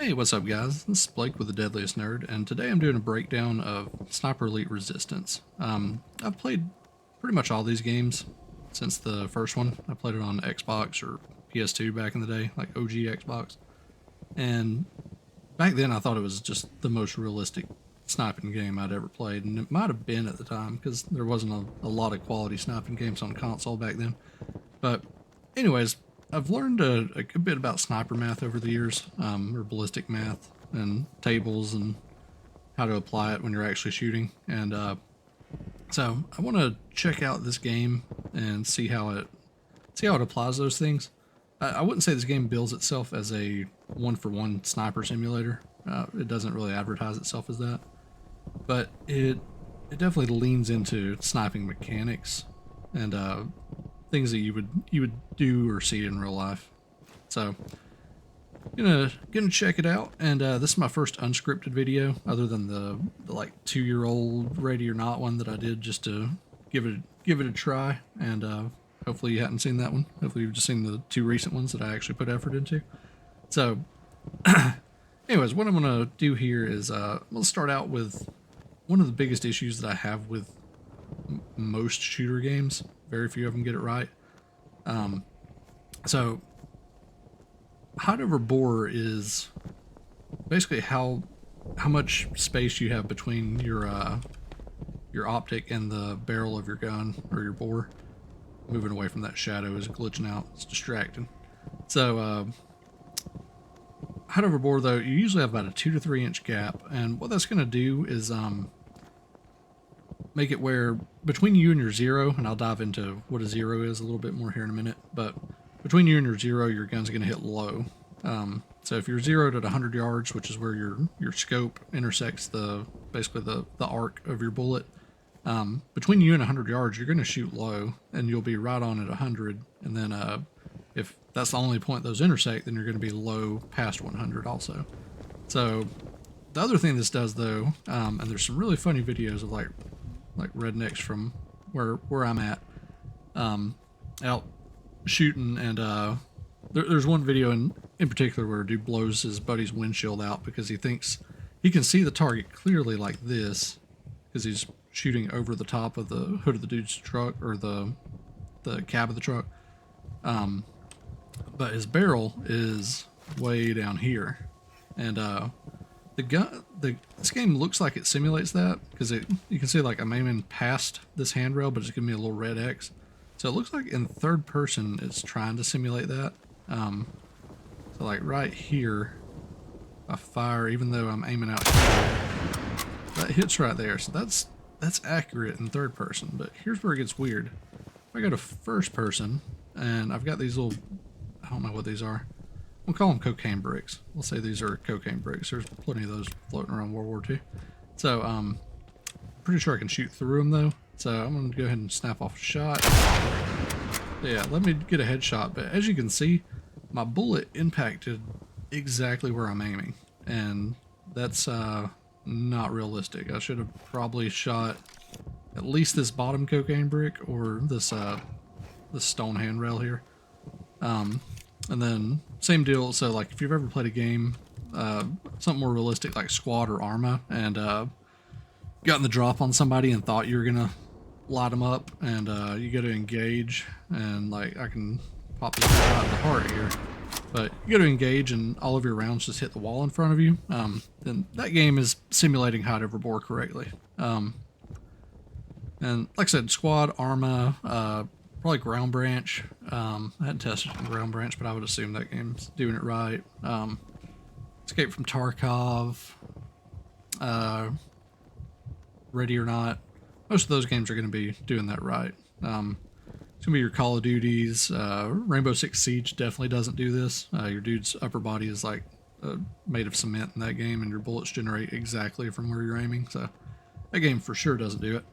Hey, what's up guys? This is Blake with the Deadliest Nerd, and today I'm doing a breakdown of Sniper Elite Resistance. I've played pretty much all these games since the first one. I played it on Xbox or PS2 back in the day, like OG Xbox. And back then I thought it was just the most realistic sniping game I'd ever played, and it might have been at the time because there wasn't a lot of quality sniping games on console back then. But anyways, I've learned a good bit about sniper math over the years, or ballistic math and tables and how to apply it when you're actually shooting. And so I want to check out this game and see how it applies those things. I wouldn't say this game bills itself as a one-for-one sniper simulator. It doesn't really advertise itself as that, but it definitely leans into sniping mechanics and things that you would do or see in real life. So gonna check it out, and this is my first unscripted video other than the like 2-year-old Ready or Not one that I did just to give it a try. And hopefully you hadn't seen that one. Hopefully you've just seen the 2 recent ones that I actually put effort into. So anyways, what I'm gonna do here is let's start out with one of the biggest issues that I have with most shooter games. Very few of them get it right. So height over bore is basically how much space you have between your optic and the barrel of your gun or your bore. Moving away from that shadow is glitching out. It's distracting. So height over bore, though, you usually have about a 2 to 3 inch gap, and what that's going to do is make it where between you and your zero, and I'll dive into what a zero is a little bit more here in a minute, but between you and your zero, your gun's going to hit low. So if you're zeroed at 100 yards, which is where your scope intersects basically the arc of your bullet, between you and 100 yards, you're going to shoot low, and you'll be right on at 100. And then if that's the only point those intersect, then you're going to be low past 100 also. So the other thing this does, though, and there's some really funny videos of like rednecks from where I'm at, out shooting, and there's one video in particular where a dude blows his buddy's windshield out because he thinks he can see the target clearly like this because he's shooting over the top of the hood of the dude's truck, or the cab of the truck, but his barrel is way down here. And this game looks like it simulates that because you can see like I'm aiming past this handrail, but it's giving me a little red X. So it looks like in third person it's trying to simulate that. So like right here, I fire even though I'm aiming out here, that hits right there. So that's accurate in third person. But here's where it gets weird. If I go to first person and I've got these little, I don't know what these are. We'll call them cocaine bricks. We'll say these are cocaine bricks. There's plenty of those floating around World War II. So pretty sure I can shoot through them though. So I'm going to go ahead and snap off a shot. So yeah, let me get a headshot. But as you can see, my bullet impacted exactly where I'm aiming. And that's not realistic. I should have probably shot at least this bottom cocaine brick or this stone handrail here. And then same deal. So like if you've ever played a game, something more realistic like Squad or Arma, and gotten the drop on somebody and thought you were gonna light them up, and you go to engage, and like I can pop this right in the heart here, but you go to engage and all of your rounds just hit the wall in front of you, then that game is simulating height over bore correctly. And like I said, Squad, Arma, probably Ground Branch. I hadn't tested Ground Branch, but I would assume that game's doing it right. Escape from Tarkov, Ready or Not. Most of those games are going to be doing that right. It's going to be your Call of Duties. Rainbow Six Siege definitely doesn't do this. Your dude's upper body is like made of cement in that game, and your bullets generate exactly from where you're aiming. So that game for sure doesn't do it.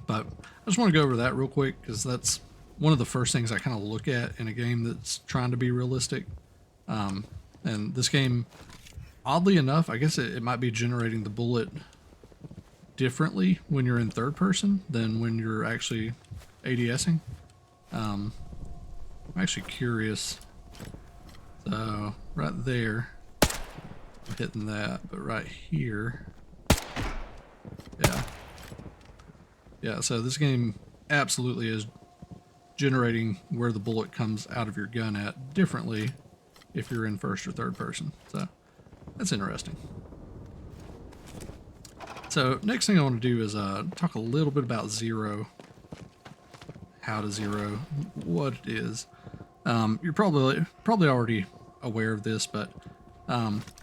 But I just want to go over that real quick because that's one of the first things I kind of look at in a game that's trying to be realistic. And this game, oddly enough, I guess it might be generating the bullet differently when you're in third person than when you're actually ADSing. I'm actually curious. So right there, hitting that, but right here, yeah. So this game absolutely is generating where the bullet comes out of your gun at differently if you're in first or third person. So that's interesting. So next thing I want to do is talk a little bit about zero, how to zero, what it is. You're probably already aware of this, but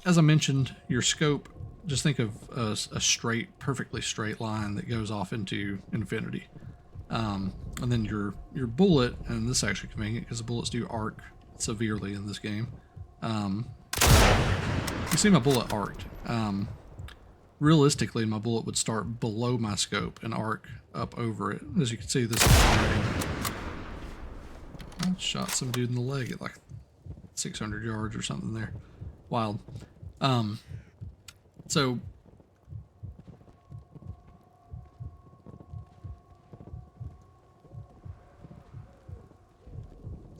as I mentioned, your scope, just think of a straight, perfectly straight line that goes off into infinity. And then your bullet, and this is actually convenient because the bullets do arc severely in this game. You see my bullet arced. Realistically, my bullet would start below my scope and arc up over it. As you can see, this is I shot some dude in the leg at like 600 yards or something there. Wild. So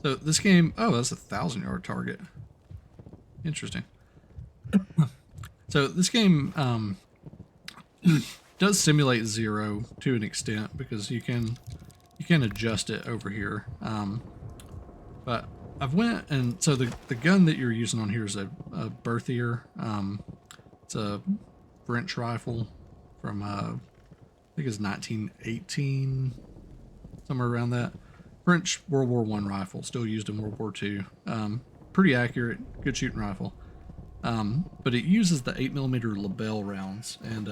this game, oh, that's a 1,000-yard target. Interesting. So this game does simulate zero to an extent because you can adjust it over here. But I've went and so the gun that you're using on here is a Berthier. It's a French rifle from I think it's 1918, somewhere around that. French World War I rifle, still used in World War II. Pretty accurate, good shooting rifle. But it uses the 8mm Lebel rounds, and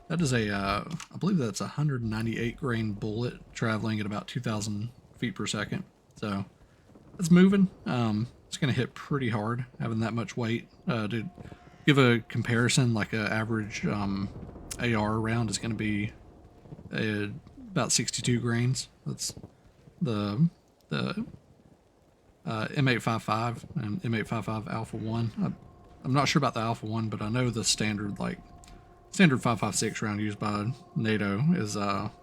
that is I believe that's a 198 grain bullet traveling at about 2,000 feet per second. So it's moving. It's going to hit pretty hard, having that much weight. To give a comparison, like an average AR round is going to be about 62 grains. That's the M855 and M855 Alpha 1. I'm not sure about the Alpha 1, but I know the standard 5.56 round used by NATO is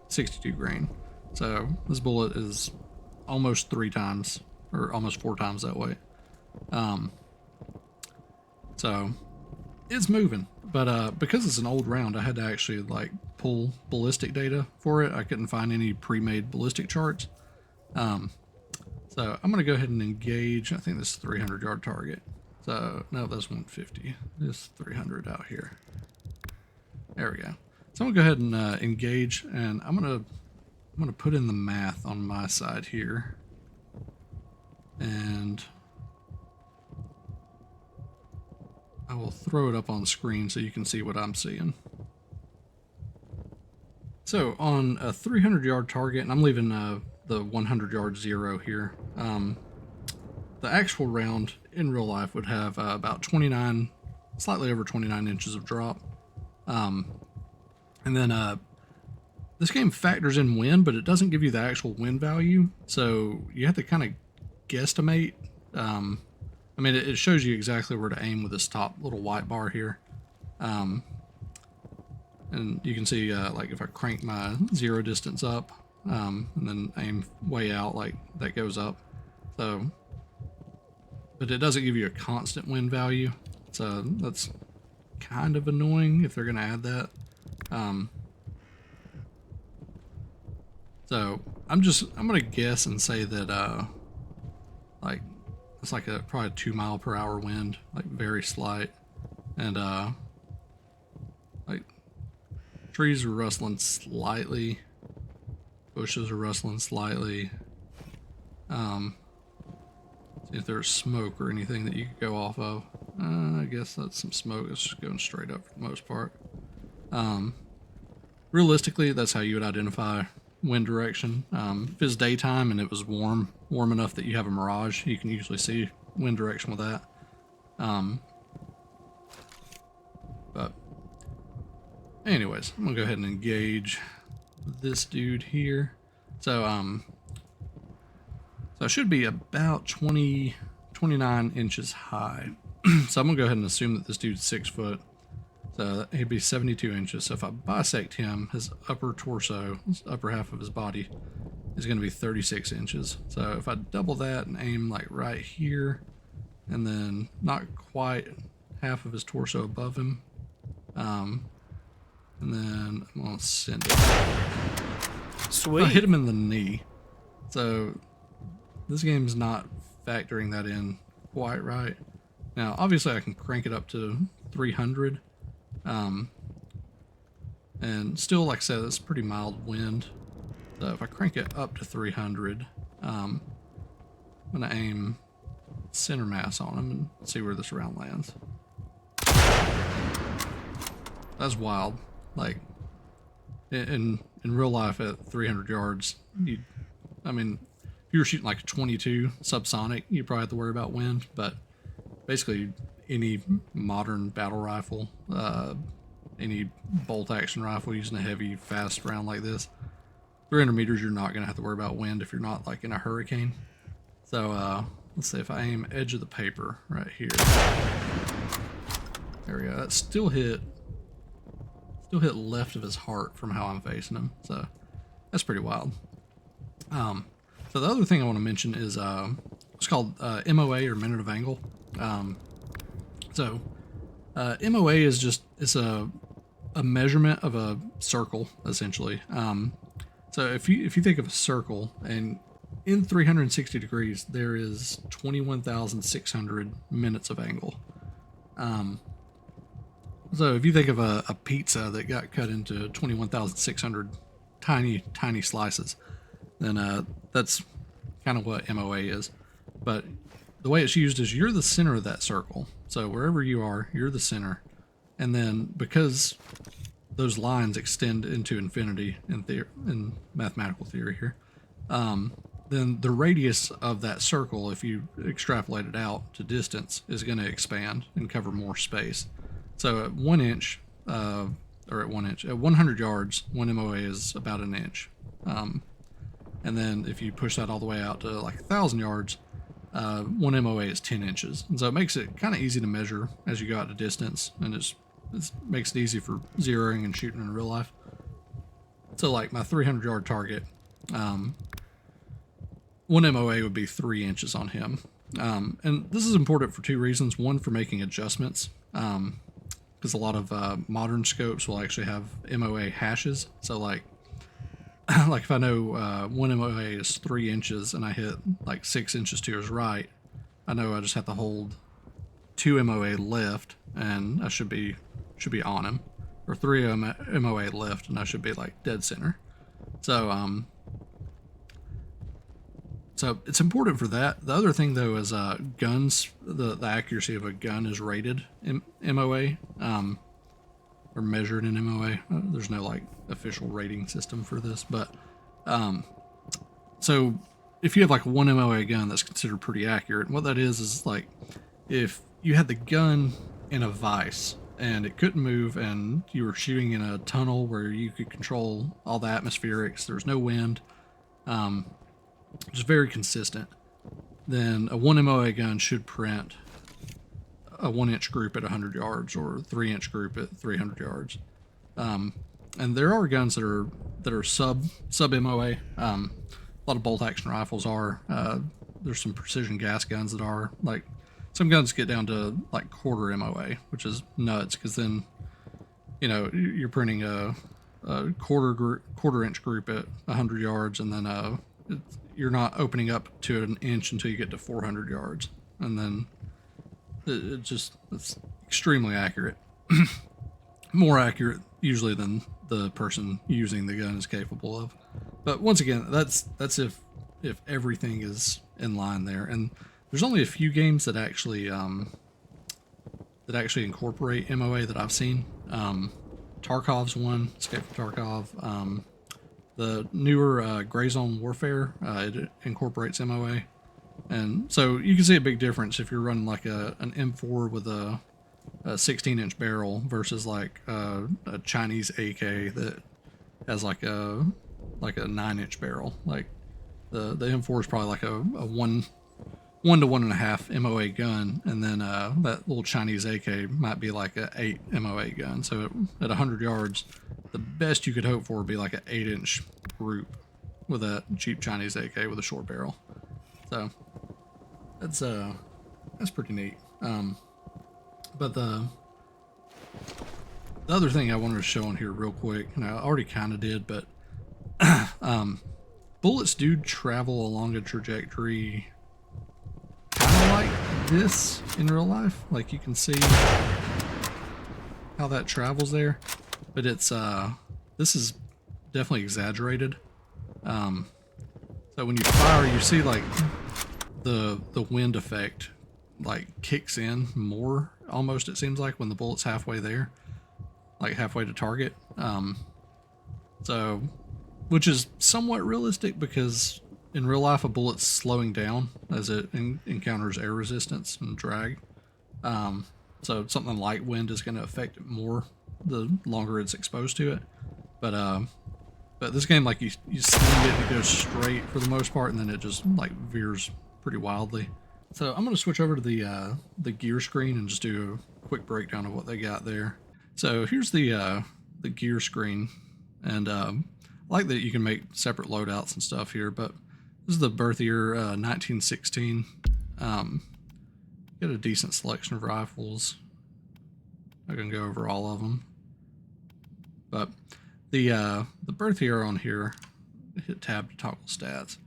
62 grain. So this bullet is almost 3 times or almost 4 times that weight. So it's moving, but because it's an old round, I had to actually pull ballistic data for it. I couldn't find any pre-made ballistic charts. So I'm going to go ahead and engage. I think this is 300-yard target. So no, that's 150. This 300 out here. There we go. So I'm going to go ahead and engage, and I'm going to put in the math on my side here. And I will throw it up on screen so you can see what I'm seeing. So on a 300-yard target, and I'm leaving the 100-yard zero here. The actual round in real life would have about 29, slightly over 29 inches of drop. And then this game factors in wind, but it doesn't give you the actual wind value. So you have to kind of guesstimate. I mean, it shows you exactly where to aim with this top little white bar here. And you can see, if I crank my zero distance up, and then aim way out, that goes up. So, but it doesn't give you a constant wind value. So that's kind of annoying if they're going to add that. So I'm going to guess and say that, it's probably a 2 mile per hour wind, very slight. And, trees are rustling slightly. Bushes are rustling slightly. See if there's smoke or anything that you could go off of. I guess that's some smoke. It's just going straight up for the most part. Realistically, that's how you would identify wind direction. If it's daytime and it was warm enough that you have a mirage, you can usually see wind direction with that. But anyways, I'm gonna go ahead and engage this dude here. So so it should be about 29 inches high. So I'm gonna go ahead and assume that this dude's 6 foot. So he'd be 72 inches. So if I bisect him, his upper torso, his upper half of his body, is gonna be 36 inches. So if I double that and aim right here, and then not quite half of his torso above him. And then I'm gonna send it. Sweet. I hit him in the knee. So this game's not factoring that in quite right. Now, obviously I can crank it up to 300. And still, like I said, it's pretty mild wind. So if I crank it up to 300, I'm gonna aim center mass on him and see where this round lands. That's wild. Like in real life at 300 yards, I mean, if you were shooting like a 22 subsonic, you probably have to worry about wind. But basically, any modern battle rifle, any bolt action rifle using a heavy, fast round like this, 300 meters, you're not gonna have to worry about wind if you're not like in a hurricane. So let's see if I aim edge of the paper right here. There we go. That still hit left of his heart from how I'm facing him. So that's pretty wild. So the other thing I want to mention is it's called MOA, or minute of angle. MOA is just, it's a measurement of a circle, essentially. So if you think of a circle, and in 360 degrees there is 21,600 minutes of angle. So if you think of a pizza that got cut into 21,600 tiny slices, then that's kind of what MOA is. But the way it's used is you're the center of that circle. So wherever you are, you're the center. And then because those lines extend into infinity in mathematical theory here, then the radius of that circle, if you extrapolate it out to distance, is going to expand and cover more space. So at 1 inch, at 100 yards, 1 MOA is about an inch. And then if you push that all the way out to like 1,000 yards, 1 MOA is 10 inches. And so it makes it kind of easy to measure as you go out to distance, and it makes it easy for zeroing and shooting in real life. So like my 300 yard target, 1 MOA would be 3 inches on him. And this is important for 2 reasons. One, for making adjustments, because a lot of modern scopes will actually have MOA hashes. So like if I know 1 MOA is 3 inches and I hit like 6 inches to his right, I know I just have to hold 2 MOA left and I should be on him, or 3 MOA left and I should be like dead center. So so it's important for that. The other thing though is guns. The accuracy of a gun is rated in MOA, or measured in MOA. There's no like official rating system for this, but so if you have like a 1 MOA gun, that's considered pretty accurate. And what that is like if you had the gun in a vise and it couldn't move, and you were shooting in a tunnel where you could control all the atmospherics, there's no wind, just very consistent, then a 1 MOA gun should print a 1 inch group at 100 yards or 3 inch group at 300 yards. And there are guns that are sub MOA. A lot of bolt action rifles are. There's some precision gas guns that are, like, some guns get down to like quarter MOA, which is nuts, because then you're printing a quarter inch group at 100 yards, and then you're not opening up to an inch until you get to 400 yards, and then it's extremely accurate. More accurate usually than the person using the gun is capable of. But once again, that's if everything is in line there. And there's only a few games that actually incorporate MOA that I've seen. Tarkov's one, Escape from Tarkov. The newer Gray Zone Warfare, it incorporates MOA. And so you can see a big difference if you're running like an M4 with a 16-inch barrel versus like a Chinese AK that has like a 9-inch barrel. Like the M4 is probably like a 1 to 1.5 MOA gun, and then that little Chinese AK might be like a 8 MOA gun. So at 100 yards, the best you could hope for would be like an 8-inch group with a cheap Chinese AK with a short barrel. So that's pretty neat. But the other thing I wanted to show on here real quick, and I already kind of did, but bullets do travel along a trajectory kind of like this in real life. Like you can see how that travels there, but it's this is definitely exaggerated. So when you fire, you see like the wind effect like kicks in more almost, it seems like, when the bullet's halfway there, like halfway to target. So which is somewhat realistic because in real life a bullet's slowing down as it encounters air resistance and drag. So something like wind is going to affect it more the longer it's exposed to it. But this game, like you sling it, it goes straight for the most part, and then it just like veers pretty wildly. So I'm going to switch over to the gear screen and just do a quick breakdown of what they got there. So here's the gear screen, and I like that you can make separate loadouts and stuff here. But this is the birth year 1916. Get a decent selection of rifles. I can go over all of them, but the birth year on here, hit tab to toggle stats.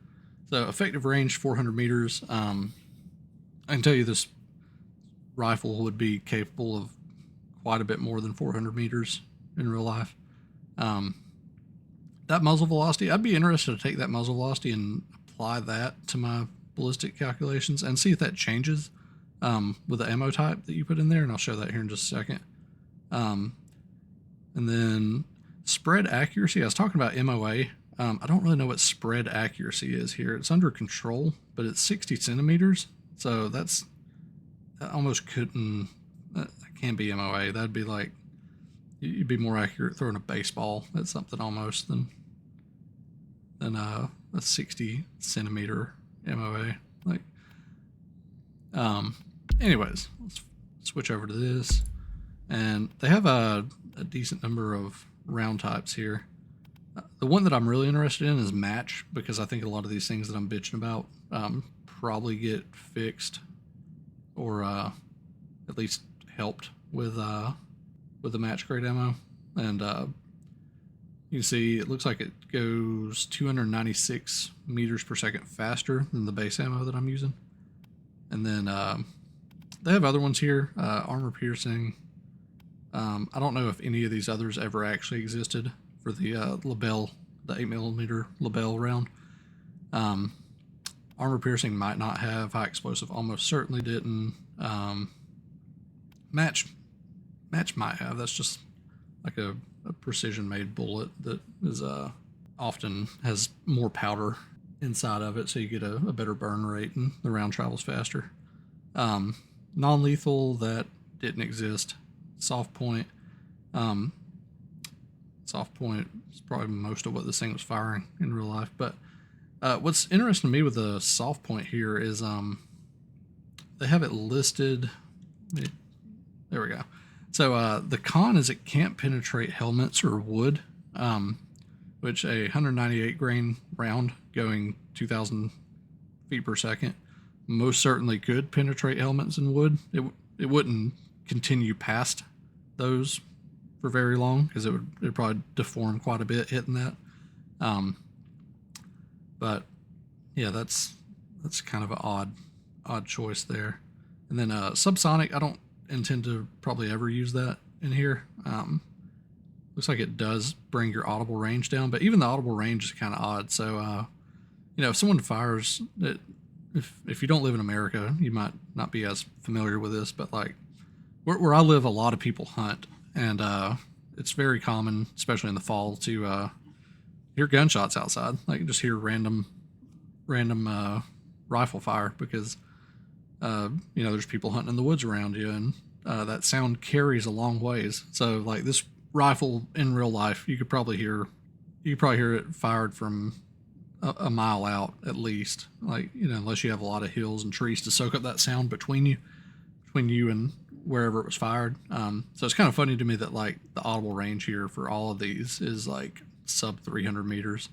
So effective range 400 meters. I can tell you this rifle would be capable of quite a bit more than 400 meters in real life. That muzzle velocity, I'd be interested to take that muzzle velocity and apply that to my ballistic calculations and see if that changes with the ammo type that you put in there, and I'll show that here in just a second. And then spread accuracy, I was talking about MOA. I don't really know what spread accuracy is here. It's under control, but it's 60 centimeters. So that almost couldn't, that can't be MOA. That'd be like, you'd be more accurate throwing a baseball at something almost than a 60 centimeter MOA. Like, anyways, let's switch over to this. And they have a decent number of round types here. The one that I'm really interested in is match, because I think a lot of these things that I'm bitching about probably get fixed or at least helped with the match grade ammo. And you can see it looks like it goes 296 meters per second faster than the base ammo that I'm using. And then they have other ones here, armor piercing. I don't know if any of these others ever actually existed for the Lebel, the 8mm Lebel round. Armor piercing might not have. High explosive almost certainly didn't. Match might have. That's just like a precision made bullet that is often has more powder inside of it, so you get a better burn rate and the round travels faster. Non-lethal, that didn't exist. Soft point. Soft point is probably most of what this thing was firing in real life. But what's interesting to me with the soft point here is they have it listed. There we go. So the con is it can't penetrate helmets or wood, which a 198 grain round going 2,000 feet per second most certainly could penetrate helmets and wood. It wouldn't continue past those for very long because it'd probably deform quite a bit hitting that. But yeah, that's kind of an odd choice there. And then subsonic, I don't intend to probably ever use that in here. Looks like it does bring your audible range down, but even the audible range is kind of odd. So if someone fires it, if you don't live in America, you might not be as familiar with this, but like where I live, a lot of people hunt, and it's very common, especially in the fall, to hear gunshots outside. Like just hear random rifle fire because there's people hunting in the woods around you, and that sound carries a long ways. So like this rifle in real life, you could probably hear it fired from a mile out at least. Like unless you have a lot of hills and trees to soak up that sound between you and wherever it was fired. So it's kind of funny to me that like the audible range here for all of these is like sub 300 meters.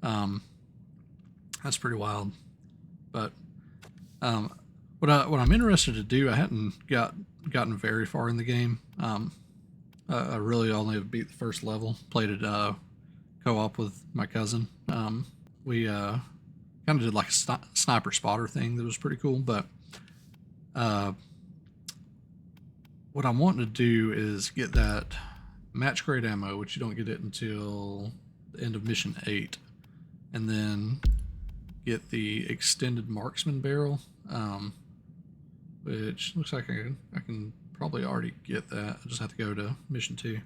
That's pretty wild. But what I'm interested to do, I hadn't got gotten very far in the game. I really only have beat the first level. Played it co-op with my cousin. We kind of did like a sniper spotter thing that was pretty cool. But what I'm wanting to do is get that match grade ammo, which you don't get it until the end of mission 8, and then get the extended marksman barrel, which looks like I can probably already get that. I just have to go to mission 2,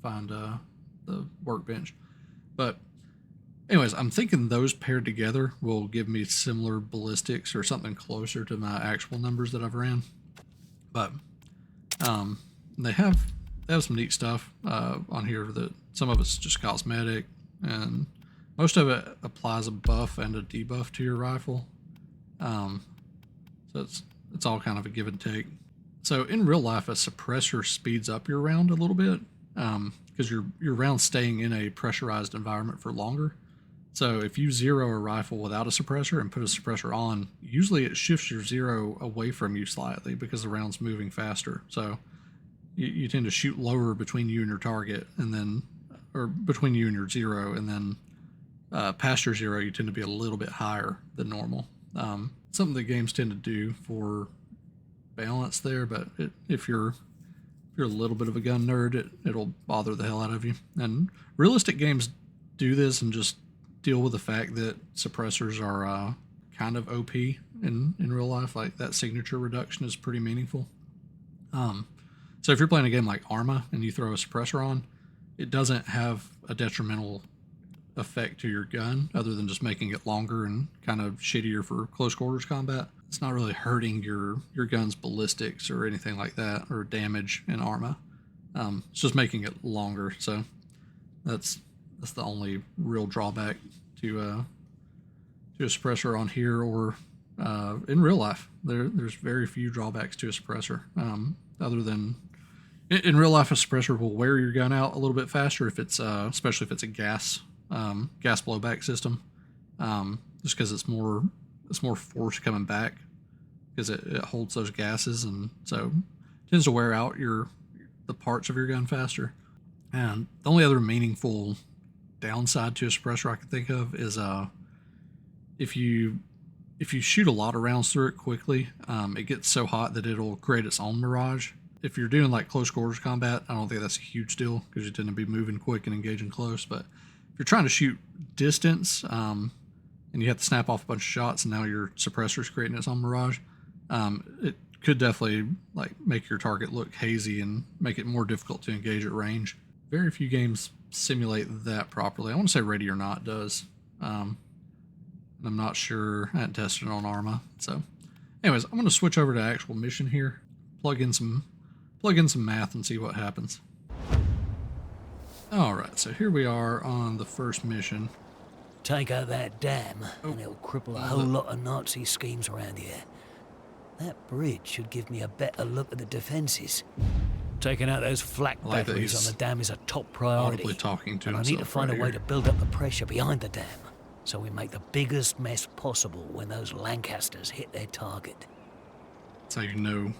find the workbench. But anyways, I'm thinking those paired together will give me similar ballistics or something closer to my actual numbers that I've ran. But they have some neat stuff on here that some of it's just cosmetic, and most of it applies a buff and a debuff to your rifle. So it's all kind of a give and take. So in real life, a suppressor speeds up your round a little bit because your round's staying in a pressurized environment for longer. So if you zero a rifle without a suppressor and put a suppressor on, usually it shifts your zero away from you slightly because the round's moving faster. So you tend to shoot lower between you and your target, and then, or between you and your zero, and then past your zero, you tend to be a little bit higher than normal. Something that games tend to do for balance there, but if you're a little bit of a gun nerd, it'll bother the hell out of you. And realistic games do this and just deal with the fact that suppressors are kind of OP in real life. Like that signature reduction is pretty meaningful. So if you're playing a game like Arma and you throw a suppressor on, it doesn't have a detrimental effect to your gun other than just making it longer and kind of shittier for close quarters combat. It's not really hurting your gun's ballistics or anything like that, or damage in Arma. It's just making it longer. So that's the only real drawback to a suppressor on here, or in real life. There's very few drawbacks to a suppressor, other than in real life a suppressor will wear your gun out a little bit faster if it's especially if it's a gas blowback system, just because it's more force coming back because it holds those gases, and so it tends to wear out the parts of your gun faster. And the only other meaningful downside to a suppressor I can think of is if you shoot a lot of rounds through it quickly, it gets so hot that it'll create its own mirage. If you're doing like close quarters combat, I don't think that's a huge deal because you tend to be moving quick and engaging close. But if you're trying to shoot distance, and you have to snap off a bunch of shots, and now your suppressor's creating its own mirage, it could definitely like make your target look hazy and make it more difficult to engage at range. Very few games simulate that properly. I want to say Ready or Not does. I'm not sure. I haven't tested it on Arma. So anyways, I'm going to switch over to actual mission here, plug in some math and see what happens. Alright, so here we are on the first mission. Take out that dam, and it'll cripple a whole lot of Nazi schemes around here. That bridge should give me a better look at the defences. Taking out those flak batteries on the dam is a top priority. Talking to and I need to find a way to build up the pressure behind the dam, so we make the biggest mess possible when those Lancasters hit their target. That's how you know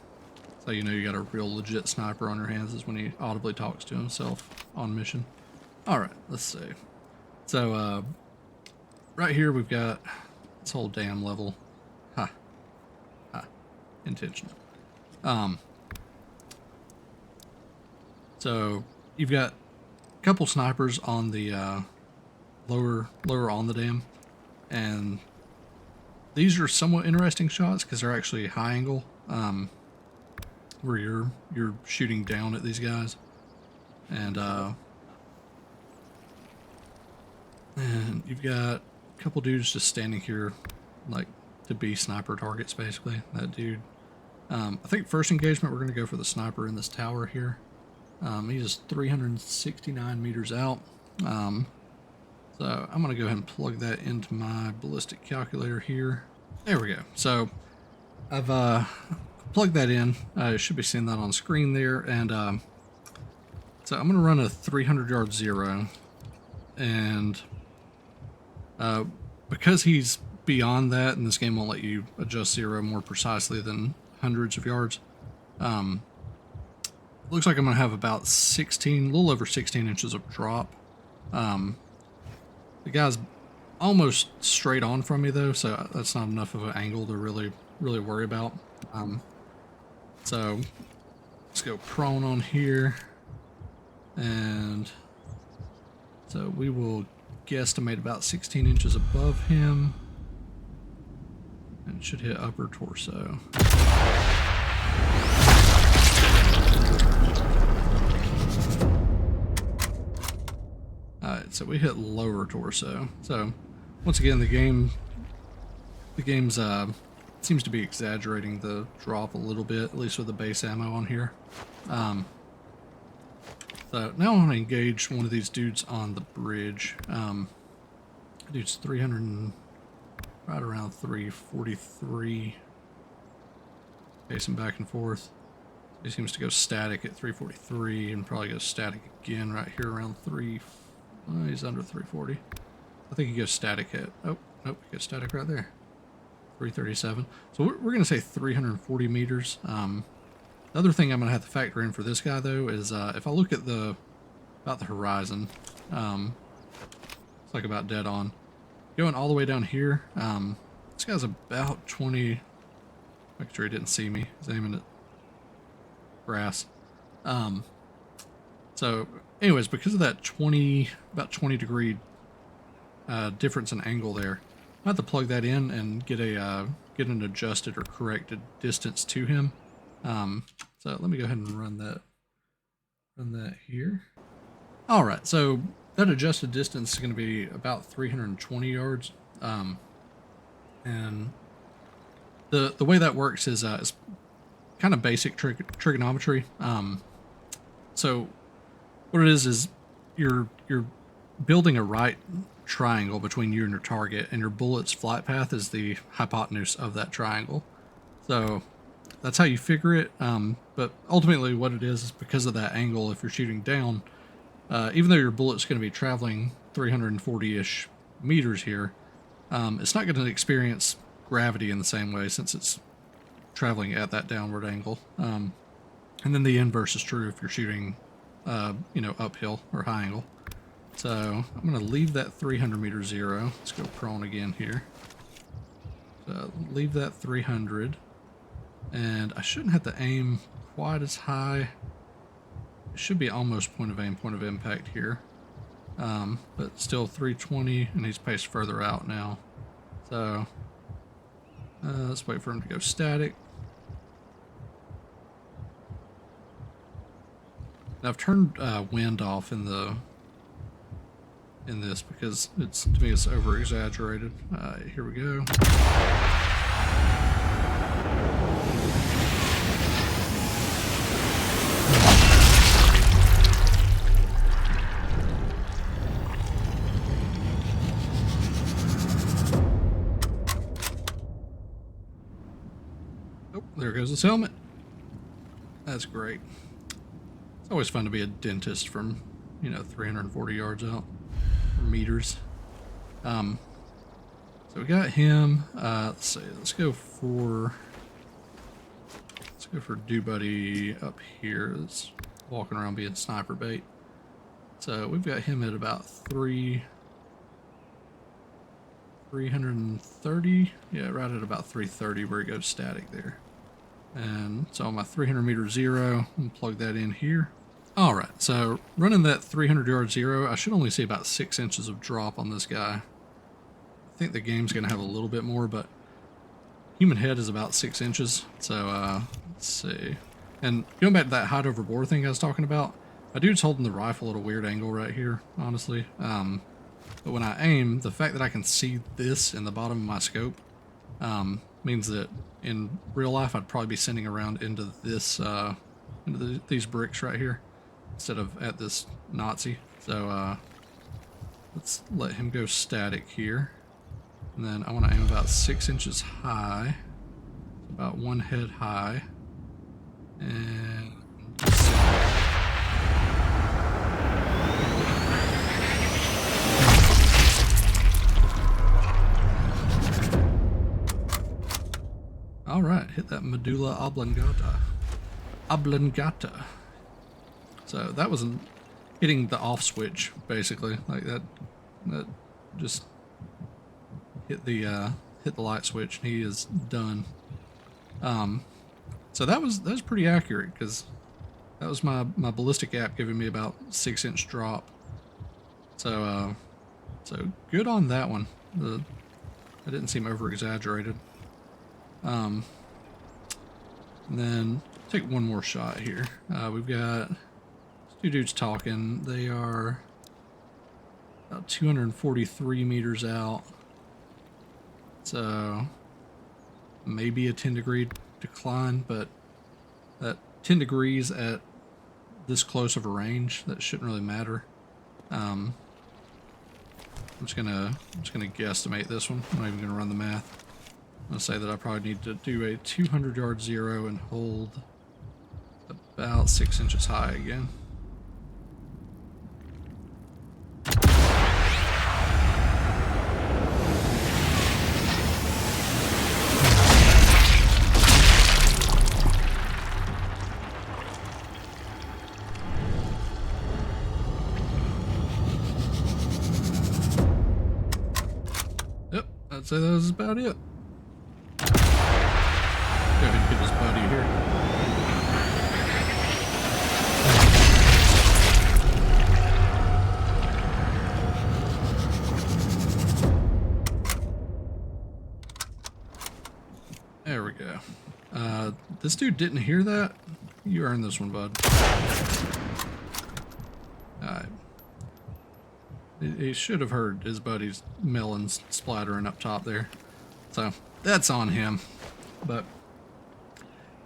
you got a real legit sniper on your hands, is when he audibly talks to himself on mission. Alright, let's see. So, right here we've got this whole dam level. Intentional. So, you've got a couple snipers on the lower on the dam, and these are somewhat interesting shots because they're actually high angle, where you're shooting down at these guys, and you've got a couple dudes just standing here like to be sniper targets, basically. That dude, I think first engagement we're going to go for the sniper in this tower here. He's 369 meters out, so I'm going to go ahead and plug that into my ballistic calculator here. There we go. So I've plugged that in. You should be seeing that on screen there. And so I'm going to run a 300-yard zero. And because he's beyond that, and this game won't let you adjust zero more precisely than hundreds of yards, Looks like I'm gonna have about 16, a little over 16 inches of drop. The guy's almost straight on from me though, so that's not enough of an angle to really worry about. So let's go prone on here, and so we will guesstimate about 16 inches above him, and should hit upper torso. Alright, so we hit lower torso. So once again, the game's seems to be exaggerating the drop a little bit, at least with the base ammo on here. So now I want to engage one of these dudes on the bridge. Dude's 300 and right around 343. Pacing back and forth. He seems to go static at 343 and probably goes static again right here around 3. He's under 340. I think he goes static at, oh, nope, he goes static right there. 337. So we're going to say 340 meters. The other thing I'm going to have to factor in for this guy though is if I look at about the horizon, it's like about dead on. Going all the way down here, this guy's about 20, make sure he didn't see me, he's aiming at grass. So anyways, because of that about 20 degree difference in angle there, I have to plug that in and get an adjusted or corrected distance to him. So let me go ahead and run that here. All right, so that adjusted distance is going to be about 320 yards. And the way that works is it's kind of basic trigonometry. So what it is you're building a right triangle between you and your target, and your bullet's flight path is the hypotenuse of that triangle. So that's how you figure it. But ultimately what it is because of that angle, if you're shooting down, even though your bullet's going to be traveling 340-ish meters here, it's not going to experience gravity in the same way since it's traveling at that downward angle. And then the inverse is true if you're shooting uphill or high angle. So I'm going to leave that 300 meter zero. Let's go prone again here. So leave that 300. And I shouldn't have to aim quite as high. It should be almost point of aim, point of impact here. But still 320, and he's paced further out now. So let's wait for him to go static. Now I've turned wind off in this because to me it's over exaggerated. Here we go. Oh, there goes his helmet. That's great. It's always fun to be a dentist from 340 yards out. Meters. So we got him. Let's see. Let's go for Do Buddy up here. That's walking around being sniper bait. So we've got him at about 330. Yeah, right at about 330 where he goes static there. And so on my 300 meter zero, I'm gonna plug that in here. All right, so running that 300 yard zero, I should only see about 6 inches of drop on this guy. I think the game's gonna have a little bit more, but human head is about 6 inches. So let's see. And going back to that height over bore thing I was talking about, my dude's holding the rifle at a weird angle right here, honestly. But when I aim, the fact that I can see this in the bottom of my scope means that in real life I'd probably be sending around into this, these bricks right here, instead of at this Nazi. So let's let him go static here. And then I want to aim about 6 inches high, about one head high. And all right, hit that medulla oblongata. Oblongata. So that wasn't hitting the off switch, basically. Like that just hit the light switch and he is done. So that was pretty accurate, because that was my ballistic app giving me about 6-inch drop. So so good on that one. That didn't seem over exaggerated. And then take one more shot here. We've got two dudes talking. They are about 243 meters out. So maybe a 10-degree decline, but that 10 degrees at this close of a range, that shouldn't really matter. I'm just gonna guesstimate this one. I'm not even gonna run the math. I'm gonna say that I probably need to do a 200-yard zero and hold about 6 inches high again. Yep, I'd say that was about it. Go ahead and get his buddy here. There we go. This dude didn't hear that. You earned this one, bud. Alright. He should have heard his buddy's melons splattering up top there. So, that's on him. But,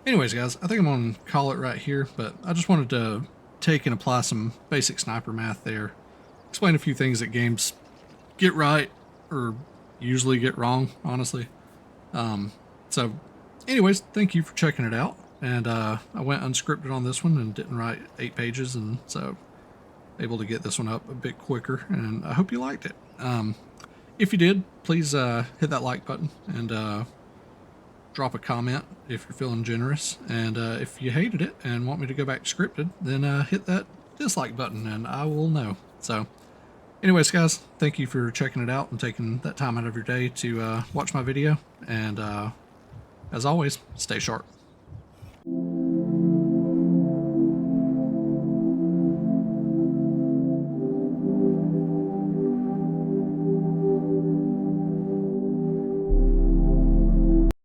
anyways, guys, I think I'm going to call it right here. But I just wanted to take and apply some basic sniper math there. Explain a few things that games get right, or usually get wrong, honestly. So, anyways, thank you for checking it out. And I went unscripted on this one and didn't write 8 pages, and so able to get this one up a bit quicker, and I hope you liked it. If you did, please hit that like button and drop a comment if you're feeling generous. And if you hated it and want me to go back to scripted, then hit that dislike button and I will know. So anyways, guys, thank you for checking it out and taking that time out of your day to watch my video. And as always, stay sharp.